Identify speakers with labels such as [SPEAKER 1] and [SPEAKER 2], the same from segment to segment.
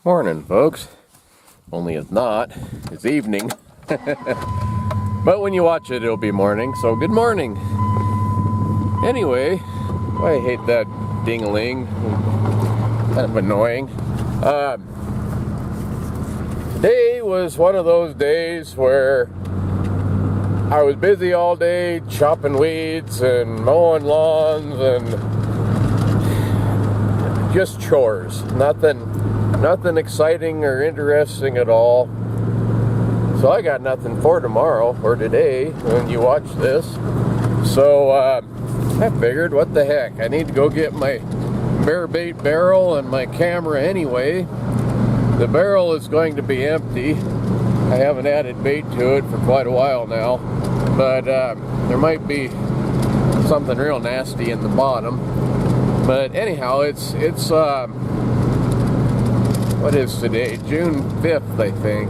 [SPEAKER 1] Morning, folks. Only it's not. It's evening. But when you watch it, it'll be morning. So good morning. Anyway, I hate that ding-a-ling. Kind of annoying. Today was one of those days where I was busy all day chopping weeds and mowing lawns and just chores. Nothing exciting or interesting at all. So I got nothing for tomorrow or today when you watch this. So I figured, what the heck, I need to go get my bear bait barrel and my camera anyway. The barrel is going to be empty. I haven't added bait to it for quite a while now, but there might be something real nasty in the bottom. But anyhow, it's what is today? June 5th, I think.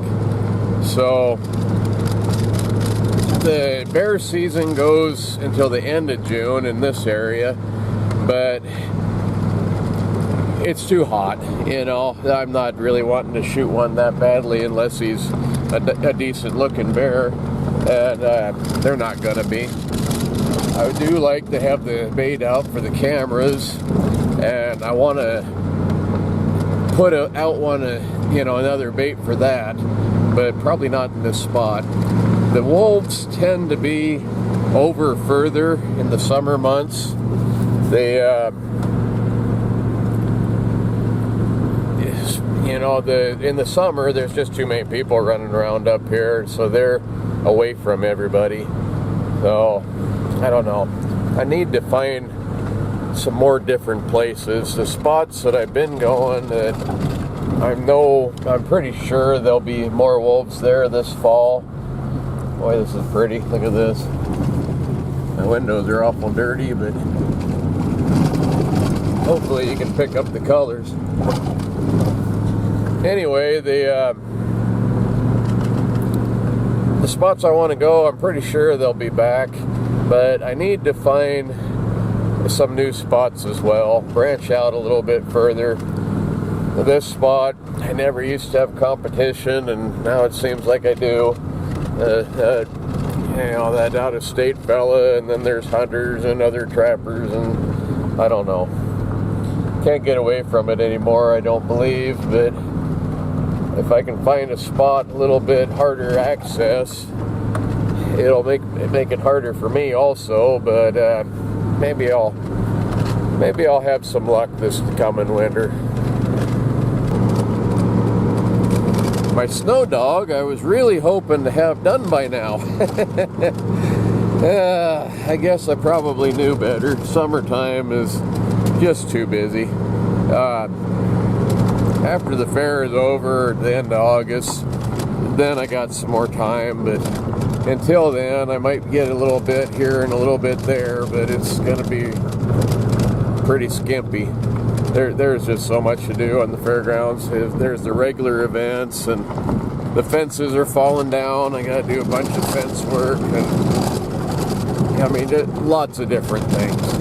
[SPEAKER 1] So the bear season goes until the end of June in this area, but it's too hot, you know. I'm not really wanting to shoot one that badly unless he's a decent looking bear, and they're not gonna be. I do like to have the bait out for the cameras, and I want to put out another bait for that, but probably not in this spot. The wolves tend to be over further in the summer months. They in the summer there's just too many people running around up here, so they're away from everybody. So I don't know, I need to find some more different places. The spots that I've been going, that I'm pretty sure there'll be more wolves there this fall. Boy, this is pretty. Look at this. My windows are awful dirty, but hopefully you can pick up the colors. Anyway, the spots I want to go, I'm pretty sure they'll be back, but I need to find some new spots as well. Branch out a little bit further. This spot, I never used to have competition, and now it seems like I do. That out-of-state fella, and then there's hunters and other trappers, and I don't know. Can't get away from it anymore, I don't believe, but if I can find a spot a little bit harder access, it'll make it harder for me also, but maybe I'll have some luck this coming winter. My snow dog, I was really hoping to have done by now. I guess I probably knew better. Summertime is just too busy. After the fair is over at the end of August, then I got some more time, but until then I might get a little bit here and a little bit there, but it's going to be pretty skimpy. There's just so much to do on the fairgrounds. There's the regular events, and the fences are falling down. I got to do a bunch of fence work, and I mean, lots of different things.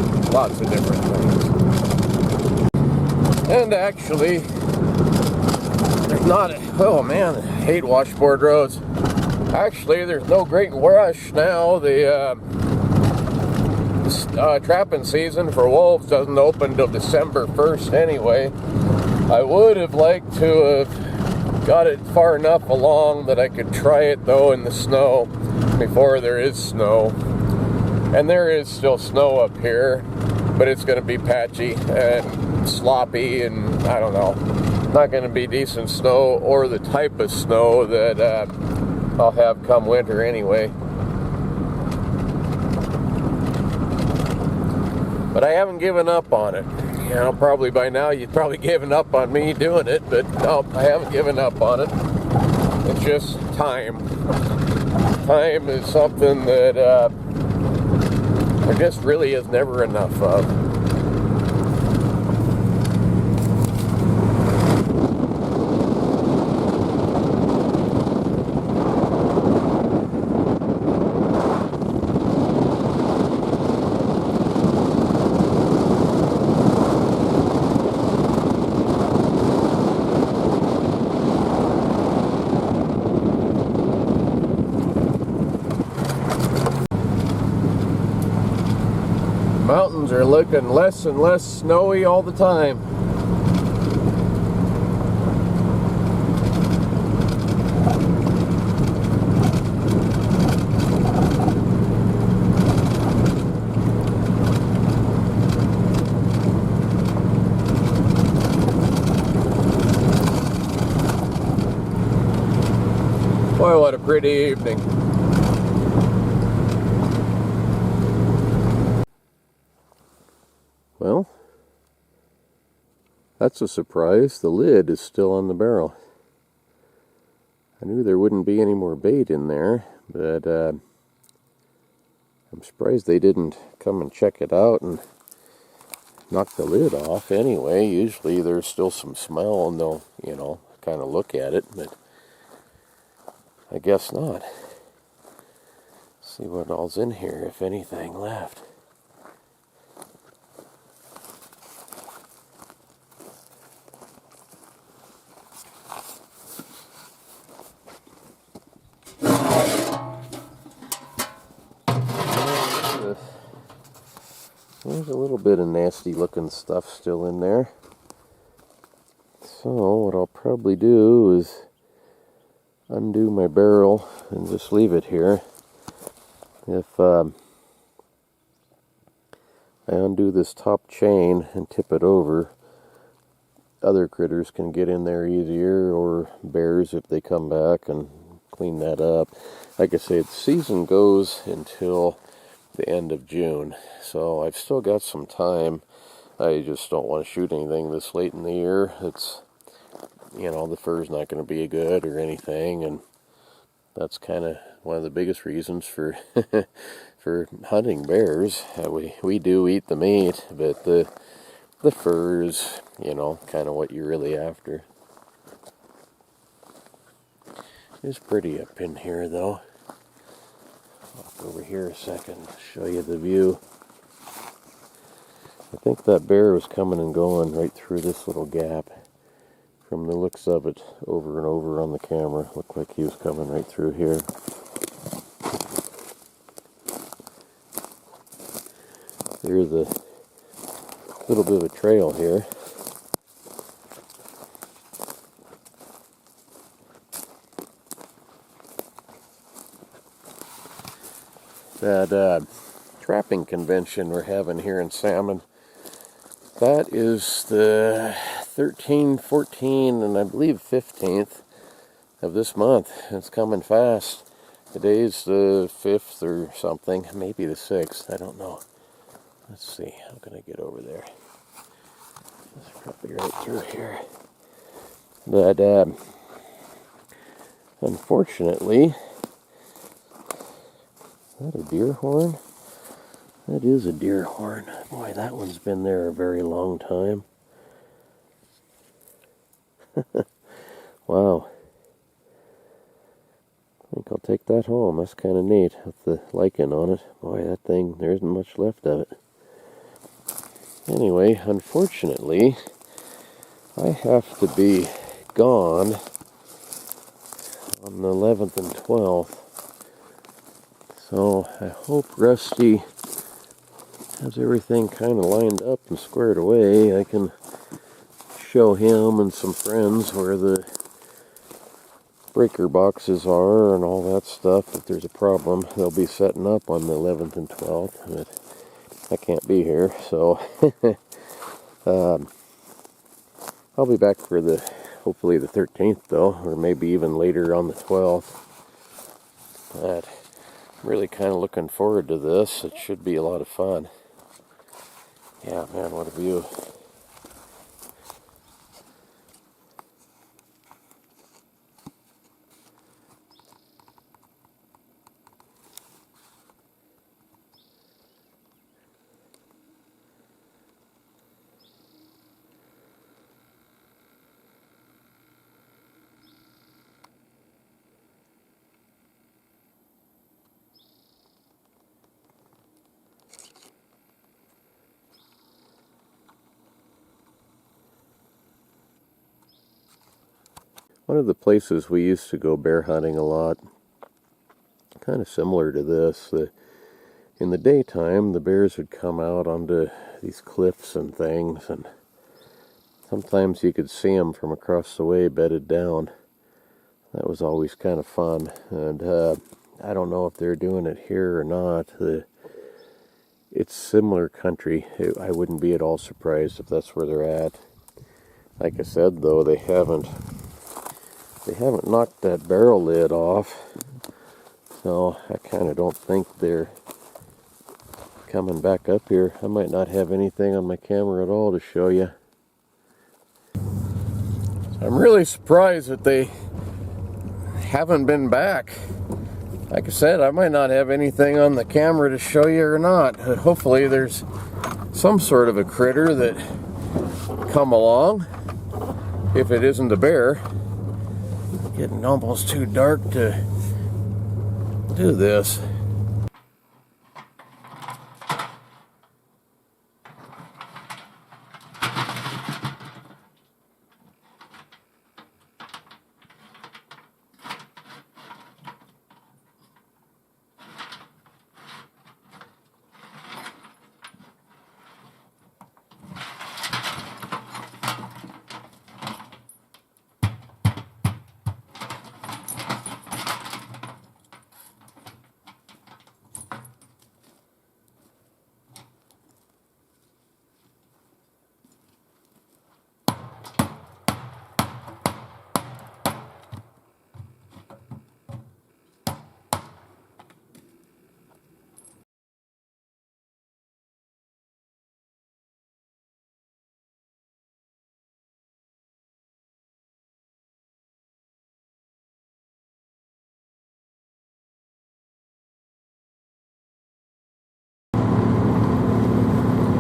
[SPEAKER 1] And actually, there's not oh man, I hate washboard roads. Actually, there's no great rush now. The trapping season for wolves doesn't open till December 1st anyway. I would have liked to have got it far enough along that I could try it though in the snow before there is snow. And there is still snow up here, but it's going to be patchy and sloppy, and I don't know. Not going to be decent snow or the type of snow that I'll have come winter anyway. But I haven't given up on it. You know, probably by now you've probably given up on me doing it, but no, I haven't given up on it. It's just time. Time is something that there just really is never enough of. Mountains are looking less and less snowy all the time. Boy, what a pretty evening. Well, that's a surprise. The lid is still on the barrel. I knew there wouldn't be any more bait in there, but I'm surprised they didn't come and check it out and knock the lid off anyway. Usually there's still some smell and they'll, kind of look at it, but I guess not. See what all's in here, if anything left. There's a little bit of nasty looking stuff still in there. So what I'll probably do is undo my barrel and just leave it here. If I undo this top chain and tip it over, other critters can get in there easier, or bears if they come back, and clean that up. Like I say, the season goes until the end of June, so I've still got some time. I just don't want to shoot anything this late in the year. It's, the fur's not going to be good or anything, and that's kind of one of the biggest reasons for for hunting bears. We do eat the meat, but the fur is, kind of what you're really after. It's pretty up in here, though. Walk over here a second, show you the view. I think that bear was coming and going right through this little gap. From the looks of it, over and over on the camera, looked like he was coming right through here. There's a little bit of a trail here. That trapping convention we're having here in Salmon, that is the 13th, 14th, and I believe 15th of this month. It's coming fast. Today's the 5th or something, maybe the 6th, I don't know. Let's see, how can I get over there? It's probably right through here. But unfortunately, is that a deer horn? That is a deer horn. Boy, that one's been there a very long time. Wow. I think I'll take that home. That's kind of neat with the lichen on it. Boy, that thing, there isn't much left of it. Anyway, unfortunately, I have to be gone on the 11th and 12th. So I hope Rusty has everything kind of lined up and squared away. I can show him and some friends where the breaker boxes are and all that stuff. If there's a problem, they'll be setting up on the 11th and 12th. But I can't be here, so I'll be back for hopefully the 13th though, or maybe even later on the 12th. But I'm really kind of looking forward to this. It should be a lot of fun. Yeah, man, what a view. One of the places we used to go bear hunting a lot, kind of similar to this, in the daytime, the bears would come out onto these cliffs and things, and sometimes you could see them from across the way bedded down. That was always kind of fun, and I don't know if they're doing it here or not. It's similar country. I wouldn't be at all surprised if that's where they're at. Like I said, though, they haven't knocked that barrel lid off, so I kind of don't think they're coming back up here. I might not have anything on my camera at all to show you. I'm really surprised that they haven't been back. Like I said, I might not have anything on the camera to show you or not. Hopefully there's some sort of a critter that come along, if it isn't a bear. Getting almost too dark to do this.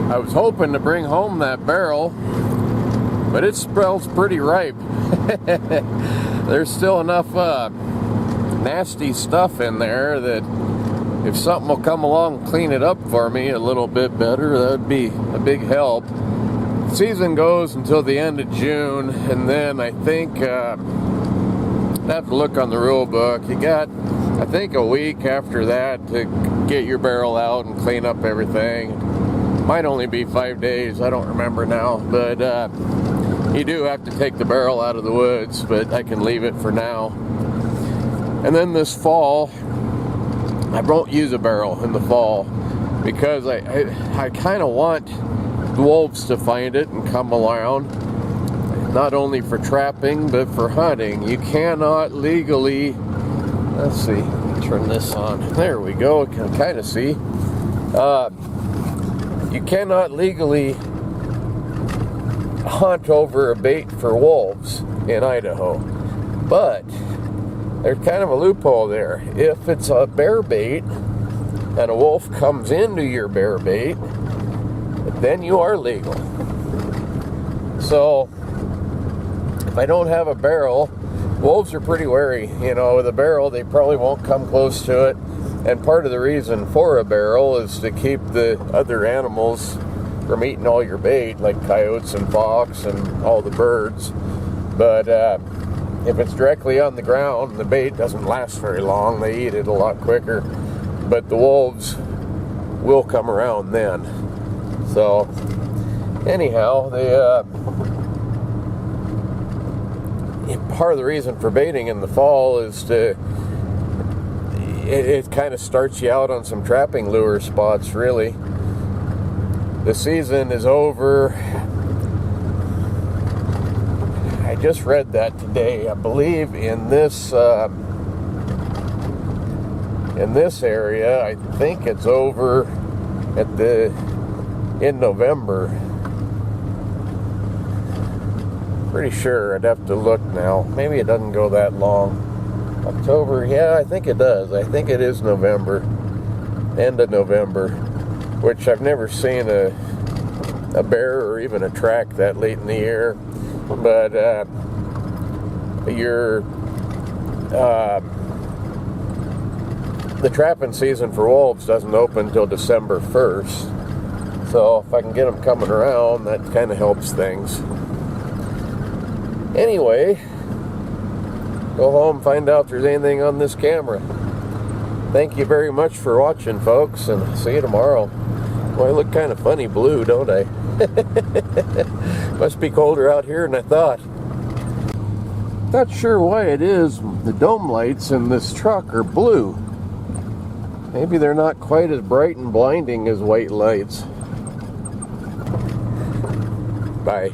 [SPEAKER 1] I was hoping to bring home that barrel, but it smells pretty ripe. There's still enough nasty stuff in there that if something will come along and clean it up for me a little bit better, that would be a big help. The season goes until the end of June, and then I think I have to look on the rule book. You got, I think, a week after that to get your barrel out and clean up everything. Might only be 5 days, I don't remember now, but you do have to take the barrel out of the woods, but I can leave it for now. And then this fall, I won't use a barrel in the fall because I kind of want the wolves to find it and come around, not only for trapping but for hunting. You cannot legally, let's see, turn this on, there we go, I can kind of see. You cannot legally hunt over a bait for wolves in Idaho, but there's kind of a loophole there. If it's a bear bait and a wolf comes into your bear bait, then you are legal. So if I don't have a barrel, wolves are pretty wary. You know, with a barrel, they probably won't come close to it. And part of the reason for a barrel is to keep the other animals from eating all your bait, like coyotes and fox and all the birds. But if it's directly on the ground, the bait doesn't last very long. They eat it a lot quicker. But the wolves will come around then. So anyhow, part of the reason for baiting in the fall is to it kind of starts you out on some trapping lure spots, really. The season is over. I just read that today. I believe in this area, I think it's over in November. Pretty sure. I'd have to look now. Maybe it doesn't go that long. October, yeah, I think it does. I think it is November, end of November, which I've never seen a bear or even a track that late in the year. But the trapping season for wolves doesn't open until December 1st. So if I can get them coming around, that kind of helps things. Anyway, go home, find out if there's anything on this camera. Thank you very much for watching, folks, and see you tomorrow. Well, I look kind of funny blue, don't I? Must be colder out here than I thought. Not sure why it is the dome lights in this truck are blue. Maybe they're not quite as bright and blinding as white lights. Bye.